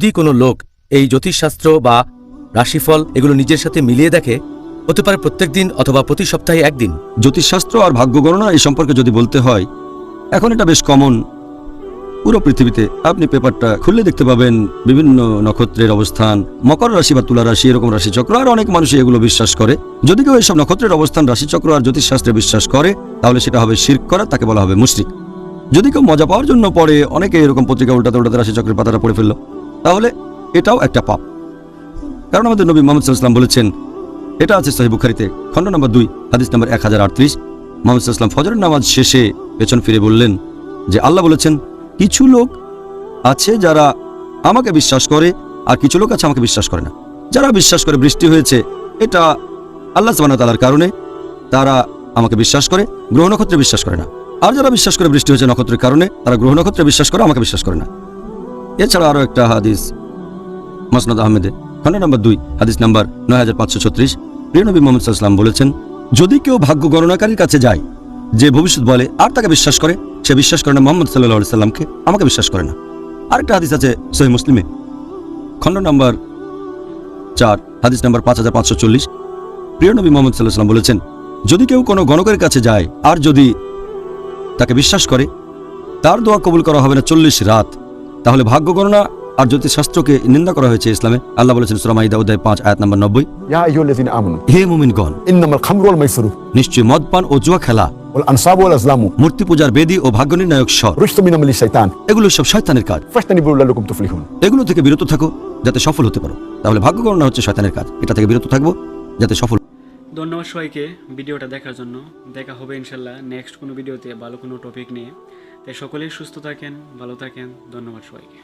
যদি কোনো লোক এই জ্যোতিষশাস্ত্র বা রাশিফল এগুলো নিজের সাথে মিলিয়ে দেখে, হতে পারে প্রত্যেক দিন অথবা প্রতি সপ্তাহে একদিন। জ্যোতিষশাস্ত্র আর ভাগ্য গণনা এই সম্পর্কে যদি বলতে হয়, এখন এটা বেশ কমন পুরো পৃথিবীতে। আপনি পেপারটা খুললে দেখতে পাবেন বিভিন্ন নক্ষত্রের অবস্থান, মকর রাশি বা তুলা রাশি, এরকম রাশিচক্র, আর অনেক মানুষই এগুলো বিশ্বাস করে। যদি কেউ এইসব নক্ষত্রের অবস্থান, রাশিচক্র আর জ্যোতিষশাস্ত্রে বিশ্বাস করে, তাহলে সেটা হবে শিরক করা, তাকে বলা হবে মুশরিক। যদি কেউ মজা পাওয়ার জন্য পড়ে, অনেকে এরকম পত্রিকা উল্টাতে উল্টাতে রাশিচক্রের পাতাটা পড়ে ফেললো, তাহলে এটাও একটা পাপ। কারণ আমাদের নবী মুহাম্মদ সাল্লাল্লাহু আলাইহি ওয়াসাল্লাম বলেছেন, এটা আছে সহিহ বুখারীতে, খণ্ড নম্বর 2, হাদিস নম্বর 1038, মুহাম্মদ সাল্লাল্লাহু আলাইহি ওয়াসাল্লাম ফজরের নামাজ শেষে পেছন ফিরে বললেন যে আল্লাহ বলেছেন, কিছু লোক আছে যারা আমাকে বিশ্বাস করে আর কিছু লোক আছে আমাকে বিশ্বাস করে না। যারা বিশ্বাস করে বৃষ্টি হয়েছে, এটা আল্লাহ সুবহানাহু ওয়া তাআলার কারণে, তারা আমাকে বিশ্বাস করে, গ্রহ নক্ষত্রে বিশ্বাস করে না। আর যারা বিশ্বাস করে বৃষ্টি হয়েছে নক্ষত্রের কারণে, তারা গ্রহ নক্ষত্রে বিশ্বাস করে, আমাকে বিশ্বাস করে না। এছাড়া আরও একটা হাদিস মুসনাদ আহমেদে, খণ্ড নম্বর 2, হাদিস নাম্বার 9536, প্রিয় নবী মুহাম্মদ সাল্লাল্লাহু আলাইহি ওয়াসাল্লাম বলেছেন, যদি কেউ ভাগ্য গণনাকারীর কাছে যায়, যে ভবিষ্যৎ বলে আর তাকে বিশ্বাস করে, সে বিশ্বাস করে না মুহাম্মদ সাল্লাল্লাহু আলাইহি ওয়াসাল্লামকে, আমাকে বিশ্বাস করে না। আরেকটা হাদিস আছে সহিহ মুসলিমে, খণ্ড নম্বর 4, হাদিস নাম্বার 5540, প্রিয় নবী মুহাম্মদ সাল্লাল্লাহু আলাইহি ওয়াসাল্লাম বলেছেন, যদি কেউ কোনো গণকের কাছে যায় আর যদি তাকে বিশ্বাস করে, তার দোয়া কবুল করা হবে না 40 রাত। তাহলে ভাগ্য গণনা আর জ্যোতিষশাস্ত্রকে নিন্দা করা হয়েছে ইসলামে। আল্লাহ বলেছেন সূরা মাইদা অধ্যায় 5 আয়াত নম্বর 90, ইয়া আইয়ুহাল্লাযীনা আমানু হে মুমিনগণ, ইন্নামাল খামরু ওয়াল মাইসিরু নিশ্চয় মদপান ও জুয়া খেলা, ওয়াল আনসাবু ওয়াল আজলামু মূর্তি পূজার বেদী ও ভাগ্য নির্ণায়ক স্বর, রিজসুম মিন আমালি শাইতান এগুলো সব শয়তানের কাজ। ফাজতানিবু লাআল্লাকুম তুফলিহুন। এগুলো থেকে বিরত থাকো যাতে সফল হতে পারো। তাহলে ভাগ্য গণনা হচ্ছে শয়তানের কাজ, এটা থেকে বিরত থাকবো যাতে সফল। ধন্যবাদ সবাইকে ভিডিওটা দেখার জন্য। দেখা হবে ইনশাল্লাহ নেক্সট কোনো ভিডিওতে ভালো কোনো টপিক নিয়ে। তাই সকলেই সুস্থ থাকেন, ভালো থাকেন। ধন্যবাদ সবাইকে।